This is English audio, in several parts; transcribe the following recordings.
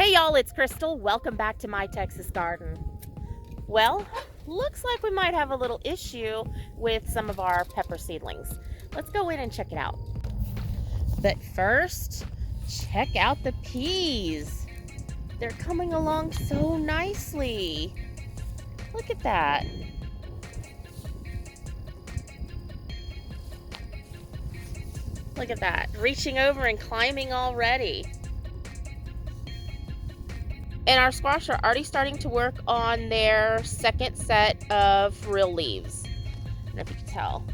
Hey y'all, it's Krystal. Welcome back to my Texas garden. Well, looks like we might have a little issue with some of our pepper seedlings. Let's go in and check it out. But first, check out the peas. They're coming along so nicely. Look at that. Look at that, reaching over and climbing already. And our squash are already starting to work on their second set of real leaves. I don't know if you can tell.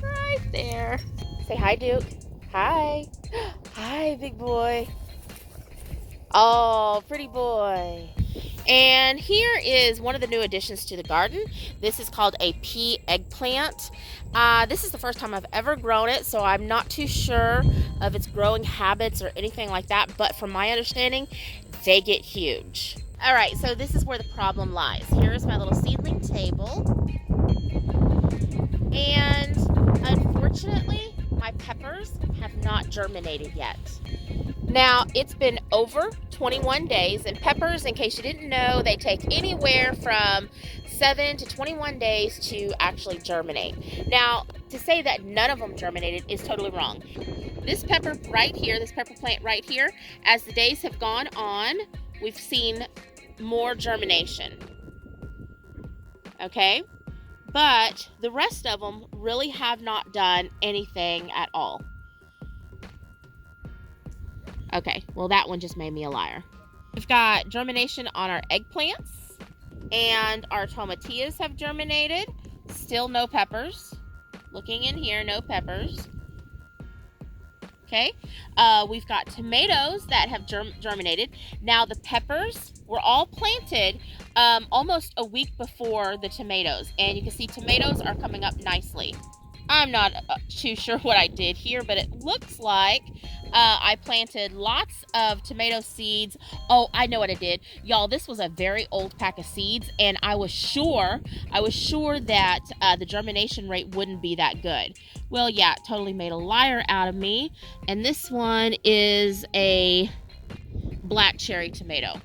Right there. Say hi, Duke. Hi. Hi, big boy. Oh, pretty boy. And here is one of the new additions to the garden. This is called a pea eggplant. This is the first time I've ever grown it, so I'm not too sure of its growing habits or anything like that, but from my understanding, they get huge. All right, so this is where the problem lies. Here is my little seedling table. And unfortunately, my peppers have not germinated yet. Now, it's been over 21 days, and peppers, in case you didn't know, they take anywhere from 7 to 21 days to actually germinate. Now, to say that none of them germinated is totally wrong. This pepper right here, this pepper plant right here, as the days have gone on, we've seen more germination. Okay? But the rest of them really have not done anything at all. Okay, well that one just made me a liar. We've got germination on our eggplants, and our tomatillas have germinated. Still no peppers. Looking in here, no peppers. Okay, we've got tomatoes that have germinated. Now the peppers were all planted almost a week before the tomatoes, and you can see tomatoes are coming up nicely. I'm not too sure what I did here, but it looks like I planted lots of tomato seeds. Oh, I know what I did. Y'all, this was a very old pack of seeds, and I was sure that the germination rate wouldn't be that good. Well, yeah, it totally made a liar out of me. And this one is a black cherry tomato.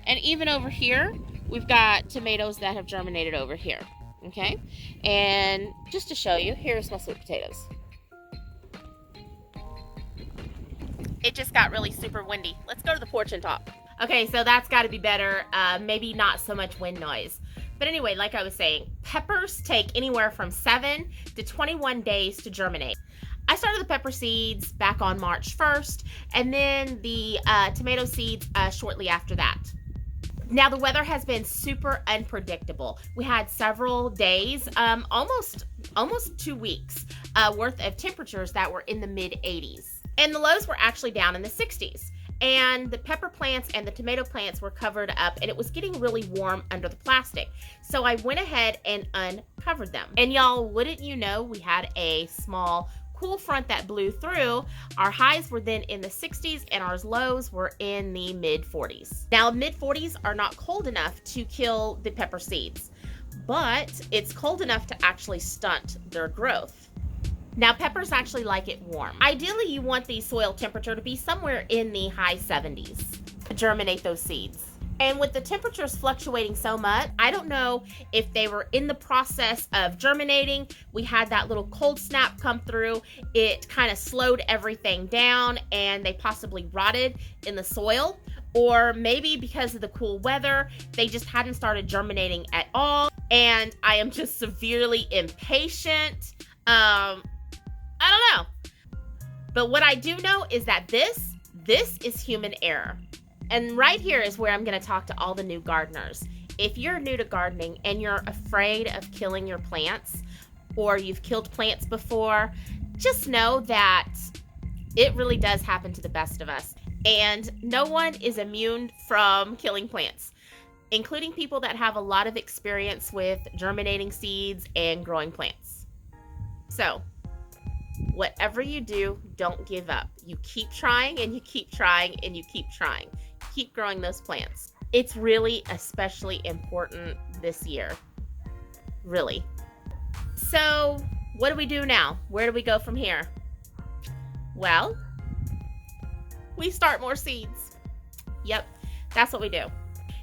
And even over here, we've got tomatoes that have germinated over here. Okay, and just to show you, here's my sweet potatoes. It just got really super windy. Let's go to the porch and talk. Okay, so that's got to be better. Maybe not so much wind noise. But anyway, like I was saying, peppers take anywhere from 7 to 21 days to germinate. I started the pepper seeds back on March 1st, and then the tomato seeds shortly after that. Now, the weather has been super unpredictable. We had several days, almost 2 weeks worth of temperatures that were in the mid-80s. And the lows were actually down in the 60s. And the pepper plants and the tomato plants were covered up, and it was getting really warm under the plastic. So I went ahead and uncovered them. And y'all, wouldn't you know, we had a small cool front that blew through. Our highs were then in the 60s, and our lows were in the mid 40s. Now, mid 40s are not cold enough to kill the pepper seeds, but it's cold enough to actually stunt their growth. Now, peppers actually like it warm. Ideally, you want the soil temperature to be somewhere in the high 70s to germinate those seeds. And with the temperatures fluctuating so much, I don't know if they were in the process of germinating. We had that little cold snap come through. It kind of slowed everything down, and they possibly rotted in the soil. Or maybe because of the cool weather, they just hadn't started germinating at all. And I am just severely impatient. I don't know. But what I do know is that this is human error. And right here is where I'm going to talk to all the new gardeners. If you're new to gardening and you're afraid of killing your plants, or you've killed plants before, just know that it really does happen to the best of us. And no one is immune from killing plants, including people that have a lot of experience with germinating seeds and growing plants. So, whatever you do, don't give up. You keep trying, and you keep trying, and you keep trying. Keep growing those plants. It's really especially important this year. Really. So, what do we do now? Where do we go from here? Well, we start more seeds. Yep, that's what we do.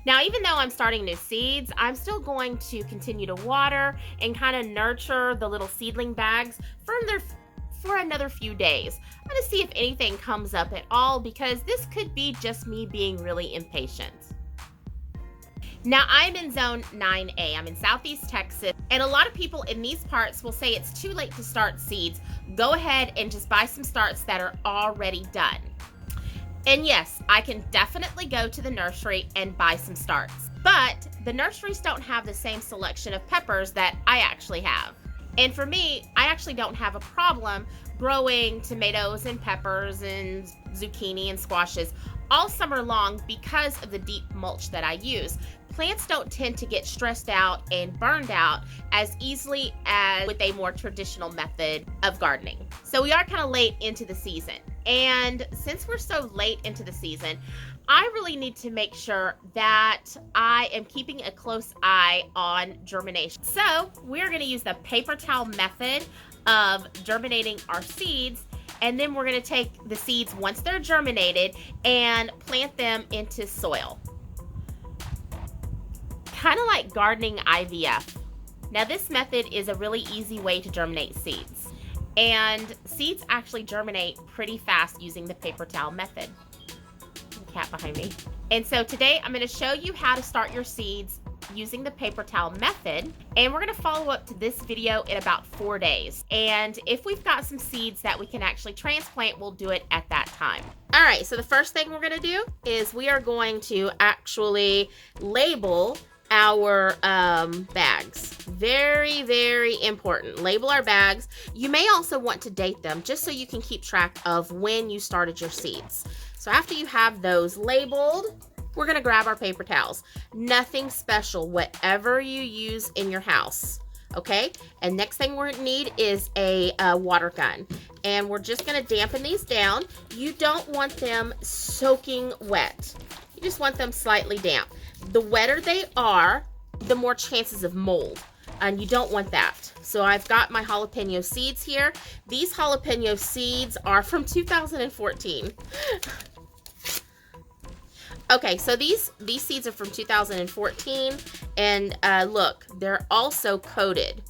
Now, even though I'm starting new seeds, I'm still going to continue to water and kind of nurture the little seedling bags for another few days. I'm going to see if anything comes up at all, because this could be just me being really impatient. Now, I'm in zone 9A. I'm in Southeast Texas, and a lot of people in these parts will say it's too late to start seeds. Go ahead and just buy some starts that are already done. And yes, I can definitely go to the nursery and buy some starts, but the nurseries don't have the same selection of peppers that I actually have. And for me, I actually don't have a problem growing tomatoes and peppers and zucchini and squashes all summer long because of the deep mulch that I use. Plants don't tend to get stressed out and burned out as easily as with a more traditional method of gardening. So we are kind of late into the season. And since we're so late into the season, I really need to make sure that I am keeping a close eye on germination. So we're going to use the paper towel method of germinating our seeds. And then we're going to take the seeds once they're germinated and plant them into soil. Kind of like gardening IVF. Now, this method is a really easy way to germinate seeds. And seeds actually germinate pretty fast using the paper towel method. Cat behind me. And so today I'm going to show you how to start your seeds using the paper towel method. And we're going to follow up to this video in about 4 days. And if we've got some seeds that we can actually transplant, we'll do it at that time. All right, so the first thing we're going to do is we are going to actually label our bags. Very, very important. Label our bags. You may also want to date them just so you can keep track of when you started your seeds. So after you have those labeled, we're going to grab our paper towels. Nothing special, whatever you use in your house. Okay, and next thing we're going to need is a water gun. And we're just going to dampen these down. You don't want them soaking wet. You just want them slightly damp. The wetter they are, the more chances of mold, and you don't want that. So I've got my jalapeno seeds here. These jalapeno seeds are from 2014. Okay, so these seeds are from 2014, and look, they're also coated.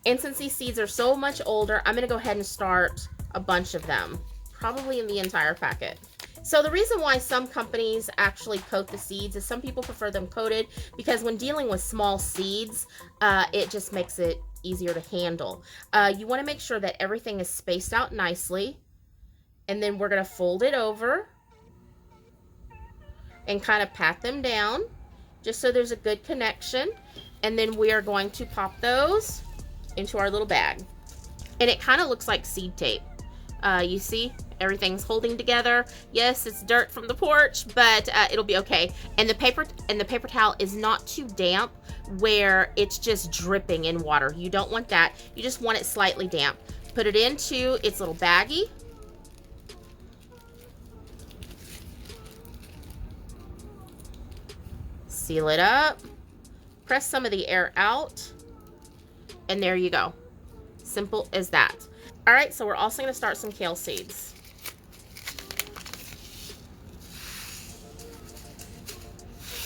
And since these seeds are so much older, I'm going to go ahead and start a bunch of them, probably in the entire packet. So the reason why some companies actually coat the seeds is some people prefer them coated because when dealing with small seeds, it just makes it easier to handle. You want to make sure that everything is spaced out nicely, and then we're going to fold it over and kind of pat them down just so there's a good connection, and then we are going to pop those into our little bag. And it kind of looks like seed tape. You see, everything's holding together. Yes, it's dirt from the porch, but it'll be okay. And the paper towel is not too damp where it's just dripping in water. You don't want that. You just want it slightly damp. Put it into its little baggie. Seal it up. Press some of the air out. And there you go. Simple as that. All right, so we're also going to start some kale seeds.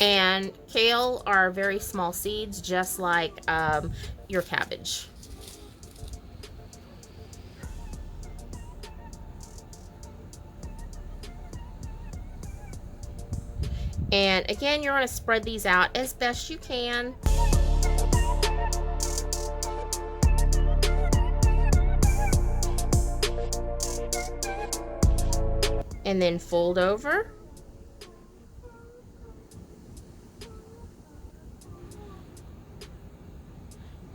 And kale are very small seeds, just like your cabbage. And again, you're going to spread these out as best you can. And then fold over.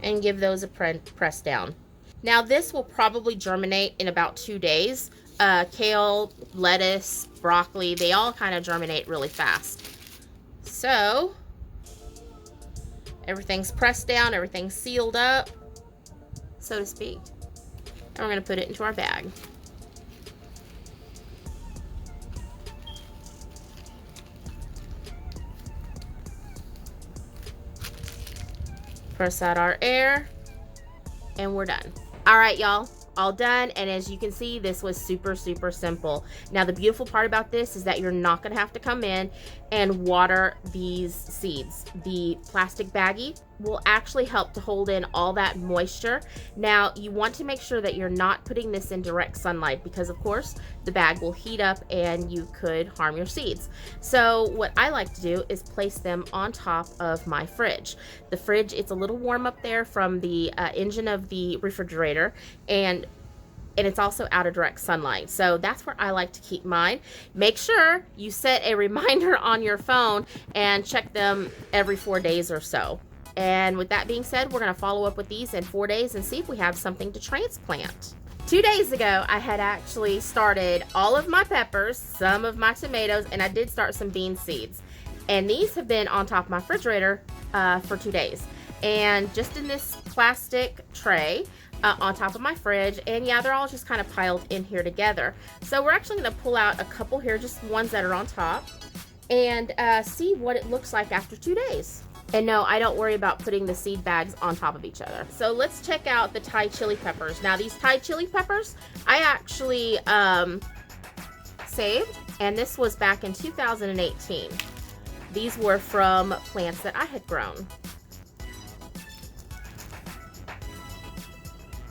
And give those a press down. Now this will probably germinate in about 2 days. Kale, lettuce, broccoli, they all kind of germinate really fast. So everything's pressed down, everything's sealed up, so to speak. And we're going to put it into our bag. Press out our air, and we're done. All right, y'all. all done. And as you can see, this was super simple. Now the beautiful part about this is that you're not going to have to come in and water these seeds. The plastic baggie will actually help to hold in all that moisture. Now you want to make sure that you're not putting this in direct sunlight, because of course the bag will heat up and you could harm your seeds. So what I like to do is place them on top of my fridge. The fridge, it's a little warm up there from the engine of the refrigerator, and it's also out of direct sunlight. So that's where I like to keep mine. Make sure you set a reminder on your phone and check them every 4 days or so. And with that being said, we're going to follow up with these in 4 days and see if we have something to transplant. 2 days ago, I had actually started all of my peppers, some of my tomatoes, and I did start some bean seeds. And these have been on top of my refrigerator for 2 days. And just in this plastic tray on top of my fridge. And yeah, they're all just kind of piled in here together. So we're actually going to pull out a couple here, just ones that are on top, and see what it looks like after 2 days. And no, I don't worry about putting the seed bags on top of each other. So let's check out the Thai chili peppers. Now these Thai chili peppers, I actually saved, and this was back in 2018. These were from plants that I had grown.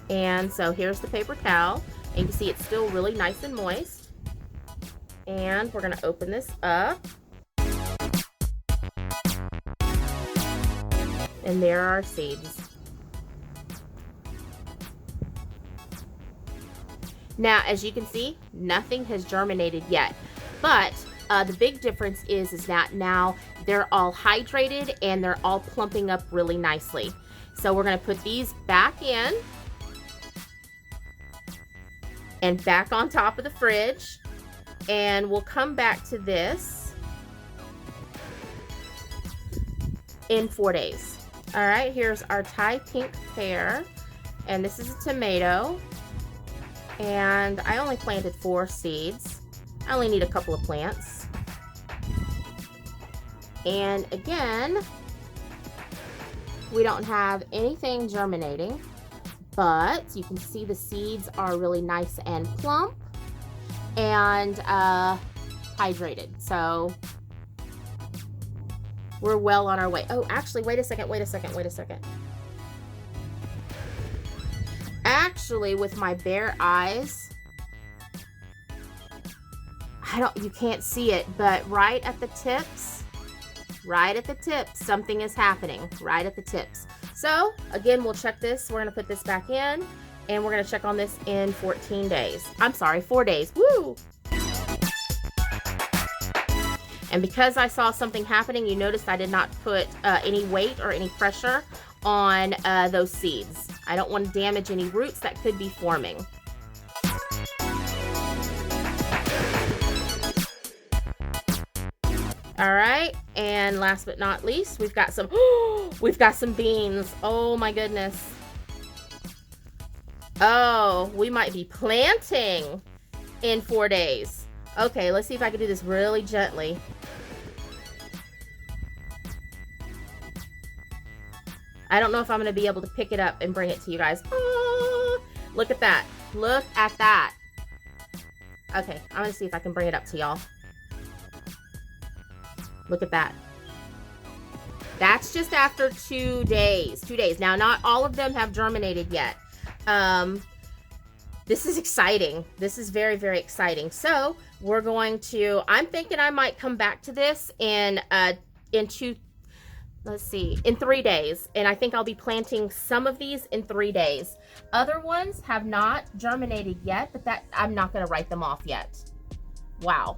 And so here's the paper towel, and you can see it's still really nice and moist. And we're gonna open this up. And there are our seeds. Now, as you can see, nothing has germinated yet, but the big difference is that now they're all hydrated and they're all plumping up really nicely. So we're gonna put these back in and back on top of the fridge, and we'll come back to this in 4 days. All right, here's our Thai pink pear, and this is a tomato, and I only planted 4 seeds. I only need a couple of plants. And again, we don't have anything germinating, but you can see the seeds are really nice and plump and hydrated. So we're well on our way. Oh, actually, wait a second. Actually, with my bare eyes, you can't see it, but right at the tips, something is happening right at the tips. So again, we'll check this. We're gonna put this back in, and we're gonna check on this in 14 days. I'm sorry, 4 days. Woo! And because I saw something happening, you noticed I did not put any weight or any pressure on those seeds. I don't want to damage any roots that could be forming. All right, and last but not least, we've got some beans. Oh my goodness. Oh, we might be planting in 4 days. Okay, let's see if I can do this really gently. I don't know if I'm going to be able to pick it up and bring it to you guys. Oh, look at that. Look at that. Okay, I'm going to see if I can bring it up to y'all. Look at that. That's just after 2 days. 2 days. Now, not all of them have germinated yet. This is exciting. This is very, very exciting. So we're going to, I'm thinking I might come back to this in 3 days. And I think I'll be planting some of these in 3 days. Other ones have not germinated yet, but that I'm not going to write them off yet. Wow.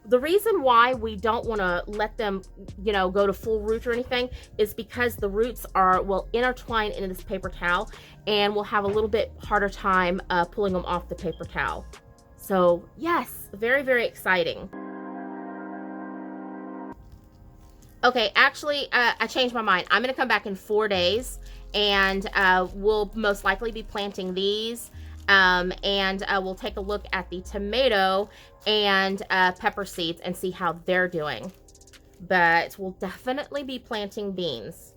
The reason why we don't want to let them, go to full root or anything is because the roots will intertwine into this paper towel, and we'll have a little bit harder time pulling them off the paper towel. So yes, very, very exciting. Okay, actually, I changed my mind. I'm going to come back in 4 days, and we'll most likely be planting these. And we'll take a look at the tomato and pepper seeds and see how they're doing. But we'll definitely be planting beans.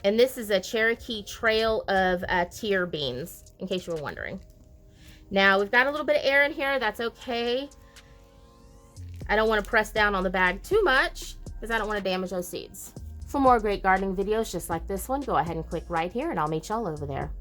And this is a Cherokee Trail of tier beans, in case you were wondering. Now we've got a little bit of air in here. That's okay. I don't want to press down on the bag too much because I don't want to damage those seeds. For more great gardening videos just like this one, go ahead and click right here and I'll meet y'all over there.